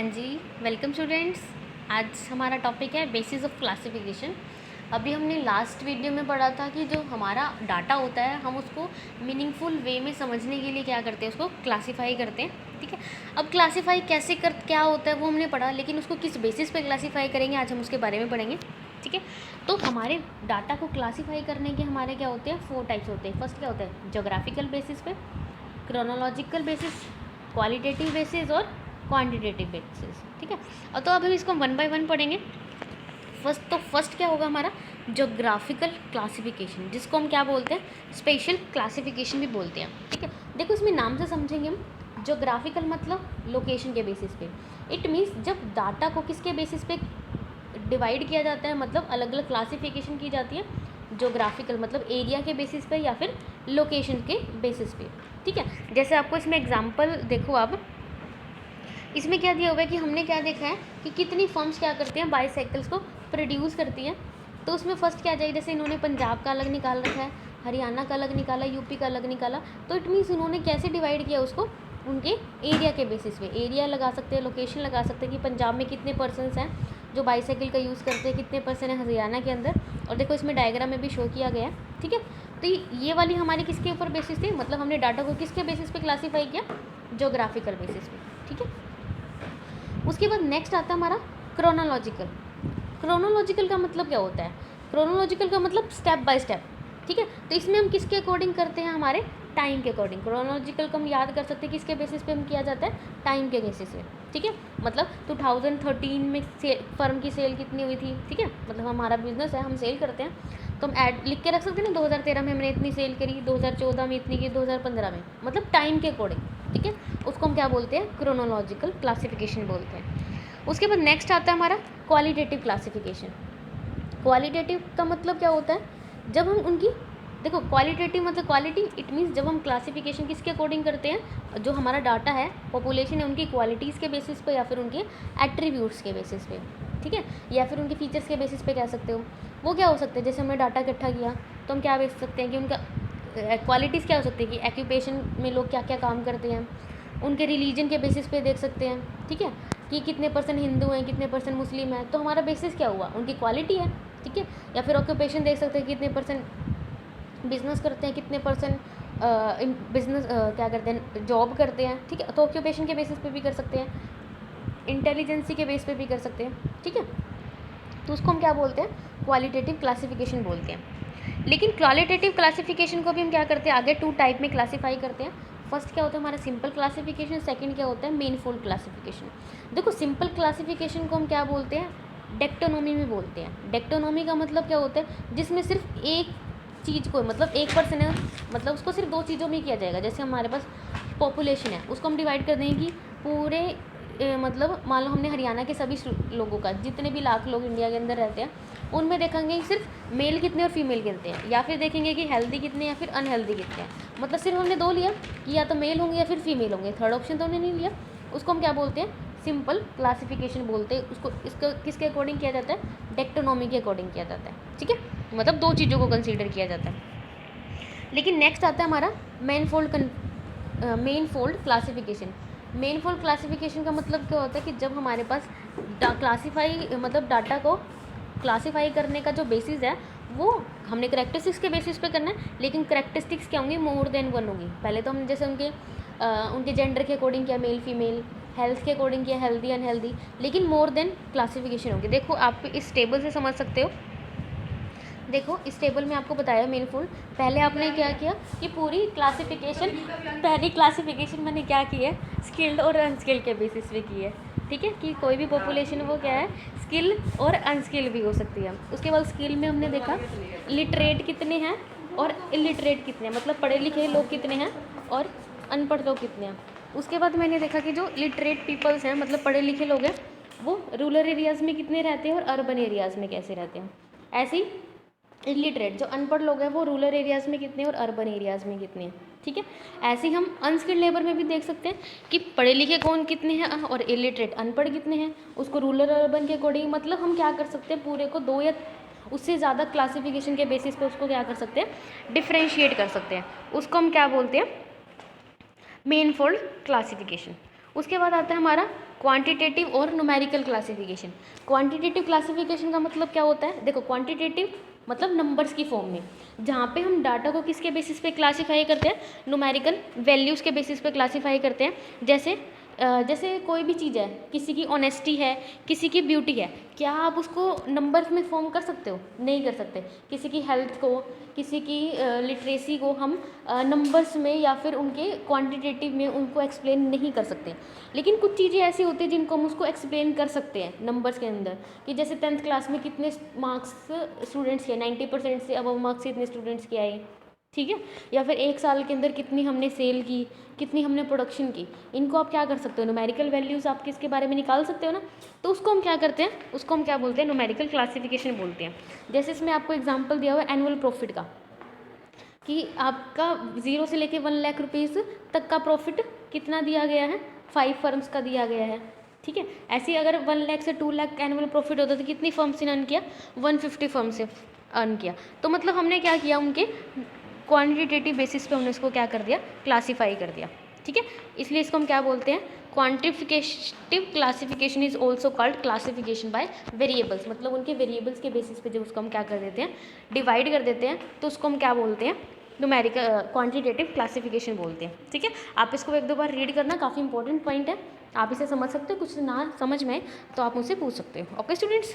हाँ जी, welcome students. आज हमारा टॉपिक है बेसिस ऑफ क्लासिफिकेशन। अभी हमने लास्ट वीडियो में पढ़ा था कि जो हमारा डाटा होता है हम उसको मीनिंगफुल वे में समझने के लिए क्या करते हैं, उसको क्लासीफाई करते हैं। ठीक है, अब क्लासीफाई कैसे कर क्या होता है वो हमने पढ़ा, लेकिन उसको किस बेसिस पे क्लासीफाई करेंगे आज हम उसके बारे में पढ़ेंगे। ठीक है, तो हमारे डाटा को क्लासीफाई करने के हमारे क्या होते हैं, 4 टाइप्स होते हैं। फर्स्ट क्या होता है, जोग्राफिकल बेसिस पे, क्रोनोलॉजिकल बेसिस, क्वालिटेटिव बेसिस और क्वांटिटेटिव बेसिस। ठीक है, और तो अब हम इसको वन बाय वन पढ़ेंगे। फर्स्ट क्या होगा हमारा, जोग्राफिकल क्लासिफिकेशन, जिसको हम क्या बोलते हैं, स्पेशल क्लासिफिकेशन भी बोलते हैं। ठीक है, देखो इसमें नाम से समझेंगे हम। जोग्राफिकल मतलब लोकेशन के बेसिस पे। इट मीन्स जब डाटा को किसके बेसिस पे डिवाइड किया जाता है, मतलब अलग अलग क्लासिफिकेशन की जाती है। जोग्राफिकल मतलब एरिया के बेसिस पे या फिर लोकेशन के बेसिस पे। ठीक है, जैसे आपको इसमें एग्जांपल देखो, आप इसमें क्या दिया हुआ है कि हमने क्या देखा है कि कितनी फर्म्स क्या करती हैं, बाईसाइकिल्स को प्रोड्यूस करती हैं। तो उसमें फर्स्ट क्या जाए, जैसे इन्होंने पंजाब का अलग निकाल रखा है, हरियाणा का अलग निकाला, यूपी का अलग निकाला। तो इट मीन्स इन्होंने कैसे डिवाइड किया उसको, उनके एरिया के बेसिस पे। एरिया लगा सकते हैं, लोकेशन लगा सकते हैं कि पंजाब में कितने पर्सनस हैं जो बाईसाइकिल का यूज़ करते हैं, कितने पर्सन हैं हरियाणा के अंदर। और देखो इसमें डायग्राम में भी शो किया गया है। ठीक है, तो ये वाली हमारी किसके ऊपर बेसिस थी, मतलब हमने डाटा को किसके बेसिस पे क्लासीफाई किया, जोग्राफिकल बेसिस पे। ठीक है, उसके बाद नेक्स्ट आता है हमारा क्रोनोलॉजिकल। क्रोनोलॉजिकल का मतलब क्या होता है, क्रोनोलॉजिकल का मतलब स्टेप बाय स्टेप। ठीक है, तो इसमें हम किसके अकॉर्डिंग करते हैं, हमारे टाइम के अकॉर्डिंग। क्रोनोलॉजिकल को हम याद कर सकते हैं किसके बेसिस पे हम किया जाता है, टाइम के बेसिस पे। ठीक है, मतलब 2013 में फर्म की सेल कितनी हुई थी। ठीक है, मतलब हमारा बिजनेस है, हम सेल करते हैं, तो हम ऐड लिख के रख सकते हैं ना, 2013 में हमने इतनी सेल करी, 2014 में इतनी की, 2015 में, मतलब टाइम के अकॉर्डिंग। ठीक है, उसको हम क्या बोलते हैं, क्रोनोलॉजिकल क्लासिफिकेशन बोलते हैं। उसके बाद नेक्स्ट आता है हमारा क्वालिटेटिव क्लासिफिकेशन। क्वालिटेटिव का मतलब क्या होता है, जब हम उनकी, देखो क्वालिटेटिव मतलब क्वालिटी, इट मीन्स जब हम क्लासिफिकेशन किसके अकॉर्डिंग करते हैं, जो हमारा डाटा है, पॉपुलेशन है, उनकी क्वालिटीज़ के बेसिस पे या फिर उनके एट्रीब्यूट्स के बेसिस पे। ठीक है, या फिर उनके फीचर्स के बेसिस पे कह सकते हो। वो क्या हो सकते हैं, जैसे हमने डाटा इकट्ठा किया तो हम क्या देख सकते हैं कि उनका क्वालिटीज़ क्या हो सकती है कि एक्यूपेशन में लोग क्या क्या काम करते हैं, उनके रिलीजन के बेसिस पे देख सकते हैं। ठीक है, कि कितने परसेंट हिंदू हैं, कितने परसेंट मुस्लिम हैं, तो हमारा बेसिस क्या हुआ, उनकी क्वालिटी है। ठीक है, या फिर ऑक्यूपेशन देख सकते हैं, कितने परसेंट बिजनेस करते हैं, कितने परसेंट बिजनेस क्या करते हैं, जॉब करते हैं। ठीक है, तो ऑक्यूपेशन के बेसिस पे भी कर सकते हैं, इंटेलिजेंसी के बेस पे भी कर सकते हैं। ठीक है, तो उसको हम क्या बोलते हैं, क्वालिटेटिव क्लासिफिकेशन बोलते हैं। लेकिन क्वालिटेटिव क्लासिफिकेशन को भी हम क्या करते हैं, आगे 2 टाइप में क्लासीफाई करते हैं। फर्स्ट क्या होता है हमारा सिंपल क्लासिफिकेशन, सेकंड क्या होता है मीनफुल क्लासिफिकेशन। देखो सिंपल क्लासिफिकेशन को हम क्या बोलते हैं, डेक्टोनॉमी में बोलते हैं। डेक्टोनॉमी का मतलब क्या होता है, जिसमें सिर्फ एक चीज़ को, मतलब एक पर्सन है, मतलब उसको सिर्फ 2 चीज़ों में किया जाएगा। जैसे हमारे पास पॉपुलेशन है, उसको हम डिवाइड कर देंगे कि पूरे मतलब मान लो हमने हरियाणा के सभी लोगों का, जितने भी लाख लोग इंडिया के अंदर रहते हैं, उनमें देखेंगे कि सिर्फ मेल कितने और फीमेल कितने हैं, या फिर देखेंगे कि हेल्दी कितने या फिर अनहेल्दी कितने हैं। मतलब सिर्फ हमने 2 लिया कि या तो मेल होंगे या फिर फीमेल होंगे, थर्ड ऑप्शन तो हमने नहीं लिया। उसको हम क्या बोलते हैं, सिंपल क्लासिफिकेशन बोलते हैं। उसको इसको किसके अकॉर्डिंग किया जाता है, डेक्टोनॉमी के अकॉर्डिंग किया जाता है। ठीक है, मतलब 2 चीज़ों को कंसीडर किया जाता है। लेकिन नेक्स्ट आता है हमारा main fold classification. Main fold classification का मतलब क्या होता है कि जब हमारे पास क्लासीफाई मतलब डाटा को क्लासीफाई करने का जो बेसिस है वो हमने करेक्टरिस्टिक्स के बेसिस पे करना है। लेकिन करेक्टरिस्टिक्स क्या होंगी, मोर देन 1 होंगी। पहले तो हम जैसे उनके जेंडर के अकॉर्डिंग किया, मेल फीमेल, हेल्थ के अकॉर्डिंग किया, हेल्दी अनहेल्दी, लेकिन मोर देन क्लासिफिकेशन होगी। देखो आप इस टेबल से समझ सकते हो, देखो इस टेबल में आपको बताया मेन फोल्ड। पहले आपने क्या किया कि पूरी क्लासिफिकेशन, पहली क्लासिफिकेशन मैंने क्या की है, स्किल्ड और अनस्किल्ड के बेसिस पे की है। ठीक है, कि कोई भी पॉपुलेशन वो क्या है, स्किल और अनस्किल भी हो सकती है। उसके बाद स्किल में हमने देखा लिटरेट कितने हैं और इलिटरेट कितने हैं, मतलब पढ़े लिखे लोग कितने हैं और अनपढ़ लोग कितने हैं। उसके बाद मैंने देखा कि जो लिटरेट पीपल्स हैं, मतलब पढ़े लिखे लोग हैं, वो रूरल एरियाज़ में कितने रहते हैं और अर्बन एरियाज़ में कैसे रहते हैं। ऐसे ही इलिटरेट जो अनपढ़ लोग हैं वो रूरल एरियाज़ में कितने और अर्बन एरियाज़ में कितने हैं। ठीक है, ऐसे ही हम अनस्किल्ड लेबर में भी देख सकते हैं कि पढ़े लिखे कौन कितने हैं और इलिटरेट अनपढ़ कितने हैं, उसको रूरल अर्बन के अकॉर्डिंग। मतलब हम क्या कर सकते हैं, पूरे को 2 या उससे ज़्यादा क्लासिफिकेशन के बेसिस पे उसको क्या कर सकते हैं, डिफ्रेंशिएट कर सकते हैं। उसको हम क्या बोलते हैं, मेन फोल्ड क्लासिफिकेशन। उसके बाद आता है हमारा क्वांटिटेटिव और न्यूमेरिकल क्लासिफिकेशन। क्वांटिटेटिव क्लासिफिकेशन का मतलब क्या होता है, देखो क्वांटिटेटिव मतलब नंबर्स की फॉर्म में, जहाँ पे हम डाटा को किसके बेसिस पे क्लासीफाई करते हैं, न्यूमेरिकल वैल्यूज़ के बेसिस पे क्लासीफाई करते हैं। जैसे कोई भी चीज़ है, किसी की ऑनेस्टी है, किसी की ब्यूटी है, क्या आप उसको नंबर्स में फॉर्म कर सकते हो, नहीं कर सकते। किसी की हेल्थ को, किसी की लिटरेसी को हम नंबर्स में या फिर उनके क्वांटिटेटिव में उनको एक्सप्लेन नहीं कर सकते। लेकिन कुछ चीज़ें ऐसी होती हैं जिनको हम उसको एक्सप्लेन कर सकते हैं नंबर्स के अंदर, कि जैसे 10th क्लास में कितने मार्क्स स्टूडेंट्स के, 90% से अब मार्क्स इतने स्टूडेंट्स के आए, ठीक है। या फिर 1 साल के अंदर कितनी हमने सेल की, कितनी हमने प्रोडक्शन की, इनको आप क्या कर सकते हो, न्यूमेरिकल वैल्यूज़ आप किसके बारे में निकाल सकते हो ना। तो उसको हम क्या करते हैं, उसको हम क्या बोलते हैं, न्यूमेरिकल क्लासिफिकेशन बोलते हैं। जैसे इसमें आपको एग्जांपल दिया हुआ है एनुअल प्रॉफिट का, कि आपका 0 से लेके 1 लाख रुपीज़ तक का प्रॉफिट कितना दिया गया है, 5 फर्म्स का दिया गया है, ठीक है। ऐसे ही अगर 1 लाख से 2 लाख एनुअल प्रॉफिट होता तो कितनी फर्म से अर्न किया, 150 फर्म से अर्न किया। तो मतलब हमने क्या किया, उनके क्वांटिटेटिव बेसिस पे हमने इसको क्या कर दिया, क्लासीफाई कर दिया, ठीक है। इसलिए इसको हम क्या बोलते हैं, quantificative classification is also called classification by variables. मतलब उनके वेरिएबल्स के बेसिस पे जब उसको हम क्या कर देते हैं, डिवाइड कर देते हैं, तो उसको हम क्या बोलते हैं, न्यूमेरिकल क्वांटिटेटिव क्लासिफिकेशन बोलते हैं, ठीक है। आप इसको 1-2 बार रीड करना, काफ़ी इंपॉर्टेंट पॉइंट है, आप इसे समझ सकते हो। कुछ ना समझ में तो आप मुझसे पूछ सकते हो। Okay students.